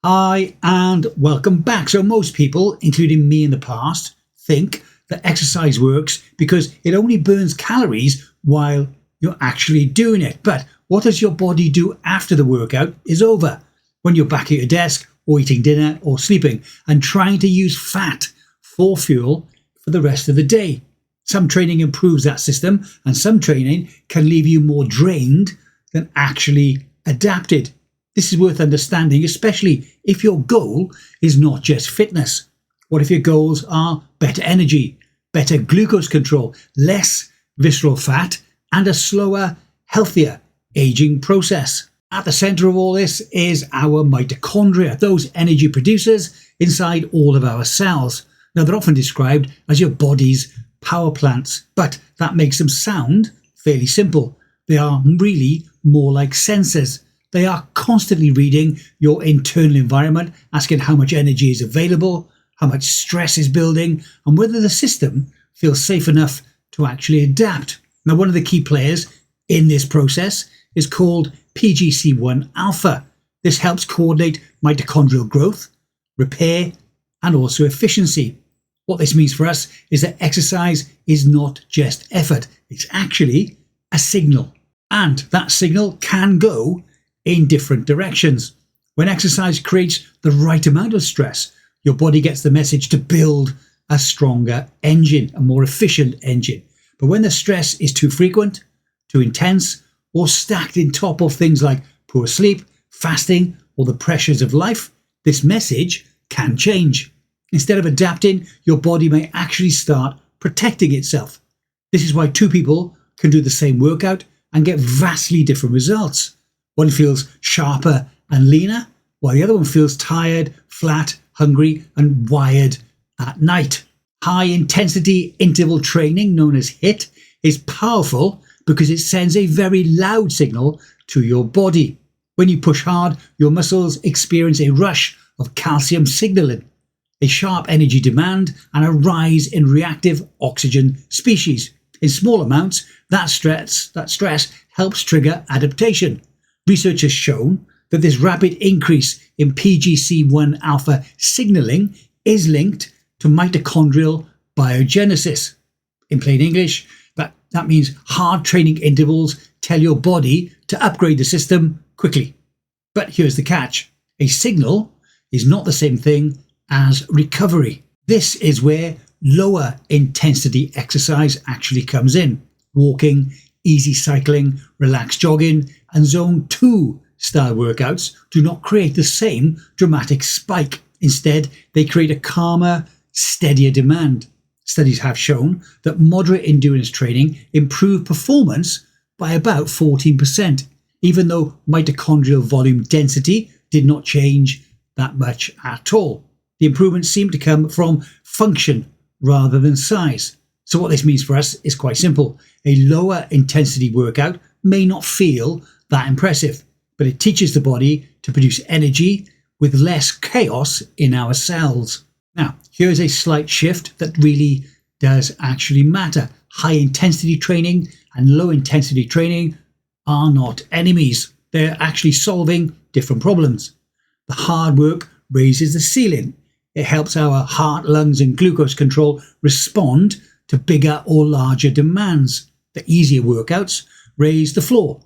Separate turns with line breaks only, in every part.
Hi and welcome back. So most people, including me in the past, think that exercise works because it only burns calories while you're actually doing it. But what does your body do after the workout is over? When you're back at your desk or eating dinner or sleeping and trying to use fat for fuel for the rest of the day. Some training improves that system and some training can leave you more drained than actually adapted. This is worth understanding, especially if your goal is not just fitness. What if your goals are better energy, better glucose control, less visceral fat, and a slower, healthier aging process? At the center of all this is our mitochondria, those energy producers inside all of our cells. Now, they're often described as your body's power plants, but that makes them sound fairly simple. They are really more like sensors. They are constantly reading your internal environment, asking how much energy is available, how much stress is building, and whether the system feels safe enough to actually adapt. Now, one of the key players in this process is called PGC1 alpha. This helps coordinate mitochondrial growth, repair, and also efficiency. What this means for us is that exercise is not just effort, it's actually a signal. And that signal can go in different directions. When exercise creates the right amount of stress, your body gets the message to build a stronger engine, a more efficient engine. But when the stress is too frequent, too intense, or stacked in top of things like poor sleep, fasting, or the pressures of life, this message can change. Instead of adapting, your body may actually start protecting itself. This is why two people can do the same workout and get vastly different results. One feels sharper and leaner, while the other one feels tired, flat, hungry, and wired at night. High intensity interval training, known as HIIT, is powerful because it sends a very loud signal to your body. When you push hard, your muscles experience a rush of calcium signaling, a sharp energy demand, and a rise in reactive oxygen species. In small amounts, that stress helps trigger adaptation. Research has shown that this rapid increase in PGC1 alpha signaling is linked to mitochondrial biogenesis. In plain English, that means hard training intervals tell your body to upgrade the system quickly. But here's the catch. A signal is not the same thing as recovery. This is where lower intensity exercise actually comes in. Walking, easy cycling, relaxed jogging, and zone 2 style workouts do not create the same dramatic spike. Instead, they create a calmer, steadier demand. Studies have shown that moderate endurance training improved performance by about 14%, even though mitochondrial volume density did not change that much at all. The improvements seem to come from function rather than size. So what this means for us is quite simple. A lower intensity workout may not feel that impressive, but it teaches the body to produce energy with less chaos in our cells. Now, here's a slight shift that really does actually matter. High intensity training and low intensity training are not enemies. They're actually solving different problems. The hard work raises the ceiling. It helps our heart, lungs, and glucose control respond to bigger or larger demands. The easier workouts raise the floor.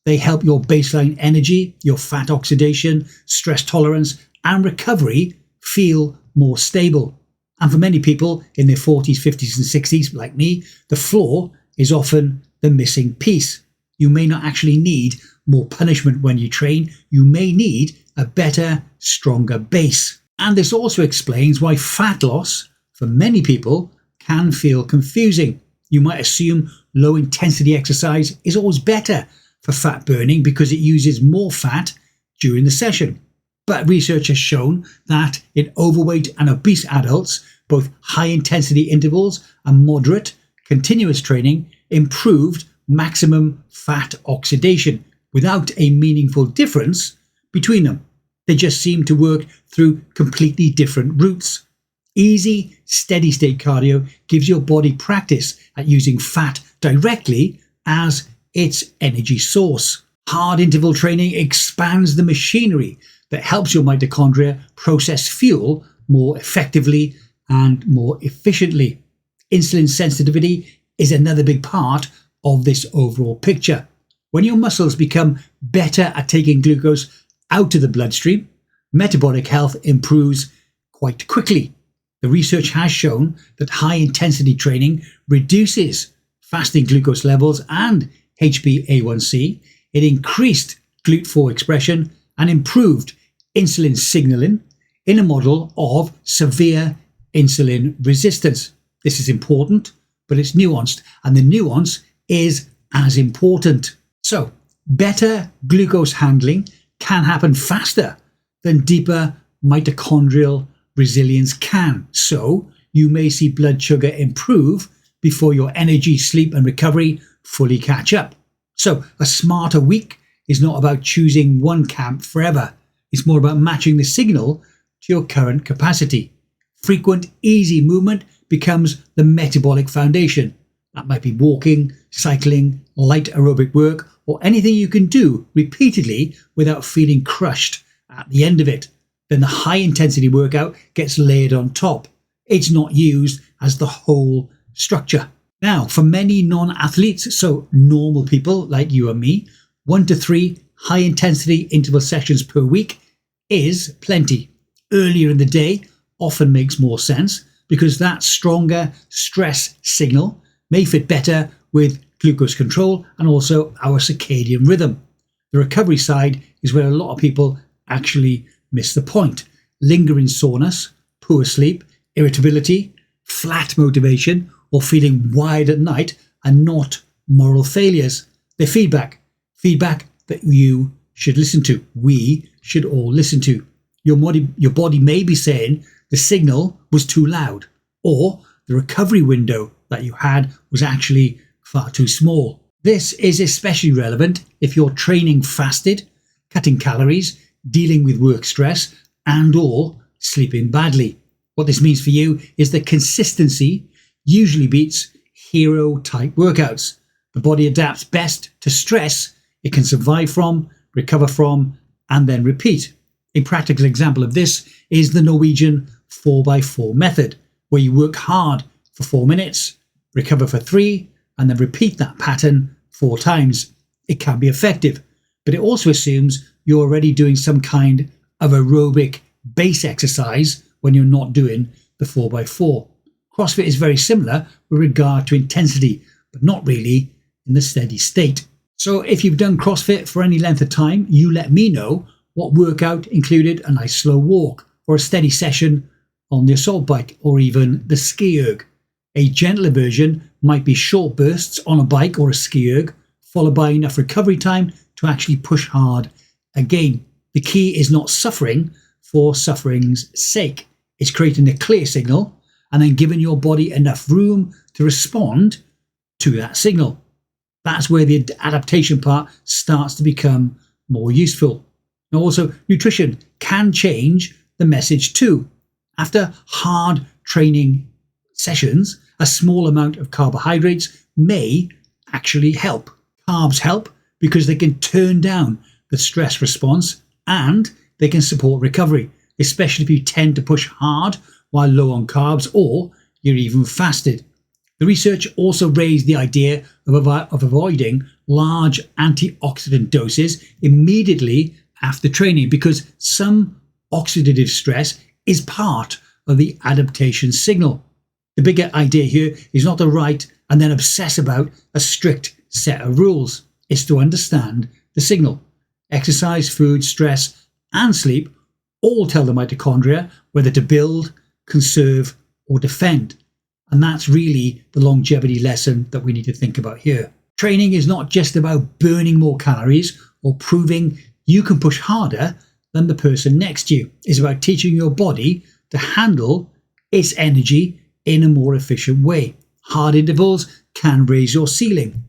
They help your baseline energy, your fat oxidation, stress tolerance, and recovery feel more stable. And for many people in their 40s, 50s, and 60s, like me, the floor is often the missing piece. You may not actually need more punishment when you train. You may need a better, stronger base. And this also explains why fat loss, for many people, can feel confusing. You might assume low intensity exercise is always better for fat burning because it uses more fat during the session. But research has shown that in overweight and obese adults, both high intensity intervals and moderate continuous training improved maximum fat oxidation without a meaningful difference between them. They just seem to work through completely different routes. Easy, steady state cardio gives your body practice at using fat directly as its energy source. Hard interval training expands the machinery that helps your mitochondria process fuel more effectively and more efficiently. Insulin sensitivity is another big part of this overall picture. When your muscles become better at taking glucose out of the bloodstream, metabolic health improves quite quickly. The research has shown that high-intensity training reduces fasting glucose levels and HbA1c. It increased GLUT4 expression and improved insulin signaling in a model of severe insulin resistance. This is important, but it's nuanced, and the nuance is as important. So, better glucose handling can happen faster than deeper mitochondrial resilience can. So, you may see blood sugar improve before your energy, sleep, and recovery fully catch up. So, a smarter week is not about choosing one camp forever. It's more about matching the signal to your current capacity. Frequent, easy movement becomes the metabolic foundation. That might be walking, cycling, light aerobic work, or anything you can do repeatedly without feeling crushed at the end of it. Then the high intensity workout gets layered on top. It's not used as the whole structure. Now, for many non-athletes, so normal people like you and me, 1 to 3 high intensity interval sessions per week is plenty. Earlier in the day often makes more sense because that stronger stress signal may fit better with glucose control and also our circadian rhythm. The recovery side is where a lot of people actually miss the point. Lingering soreness, poor sleep, irritability, flat motivation, or feeling wired at night are not moral failures. They're feedback that you should listen to. We should all listen to. Your body may be saying the signal was too loud, or the recovery window that you had was actually far too small. This is especially relevant if you're training fasted, cutting calories, dealing with work stress, and or sleeping badly. What this means for you is that consistency usually beats hero type workouts. The body adapts best to stress it can survive from, recover from, and then repeat. A practical example of this is the Norwegian 4x4 method, where you work hard for 4 minutes, recover for 3, and then repeat that pattern 4 times. It can be effective, but it also assumes you're already doing some kind of aerobic base exercise when you're not doing the 4x4. CrossFit is very similar with regard to intensity, but not really in the steady state. So if you've done CrossFit for any length of time, you let me know what workout included a nice slow walk or a steady session on the assault bike or even the ski erg. A gentler version might be short bursts on a bike or a ski erg, followed by enough recovery time to actually push hard again. The key is not suffering for suffering's sake. It's creating a clear signal and then giving your body enough room to respond to that signal. That's where the adaptation part starts to become more useful. Now also, nutrition can change the message too. After hard training sessions, a small amount of carbohydrates may actually help. Carbs help because they can turn down the stress response and they can support recovery, especially if you tend to push hard while low on carbs or you're even fasted. The research also raised the idea of avoiding large antioxidant doses immediately after training because some oxidative stress is part of the adaptation signal. The bigger idea here is not to write and then obsess about a strict set of rules. It's to understand the signal. Exercise, food, stress, and sleep all tell the mitochondria whether to build, conserve, or defend. And that's really the longevity lesson that we need to think about here. Training is not just about burning more calories or proving you can push harder than the person next to you. It's about teaching your body to handle its energy in a more efficient way. Hard intervals can raise your ceiling.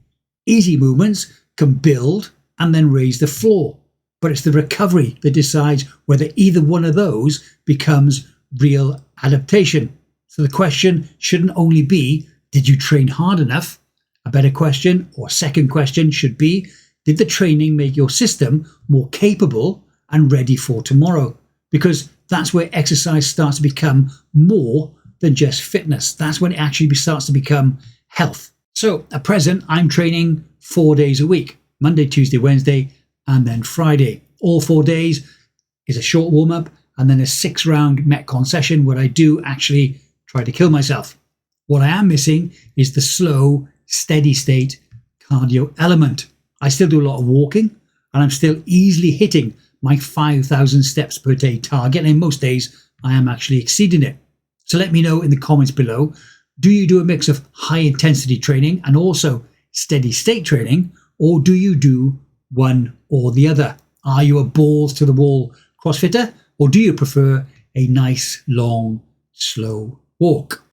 Easy movements can build and then raise the floor. But it's the recovery that decides whether either one of those becomes real adaptation. So the question shouldn't only be, did you train hard enough? A better question or second question should be, did the training make your system more capable and ready for tomorrow, because that's where exercise starts to become more than just fitness. That's when it actually starts to become health. So at present, I'm training 4 days a week, Monday, Tuesday, Wednesday, and then Friday. All 4 days is a short warm-up and then a 6-round Metcon session where I do actually try to kill myself. What I am missing is the slow, steady state cardio element. I still do a lot of walking and I'm still easily hitting my 5,000 steps per day target, and most days I am actually exceeding it. So let me know in the comments below, do you do a mix of high intensity training and also steady state training, or do you do one or the other? Are you a balls to the wall CrossFitter, or do you prefer a nice, long, slow walk?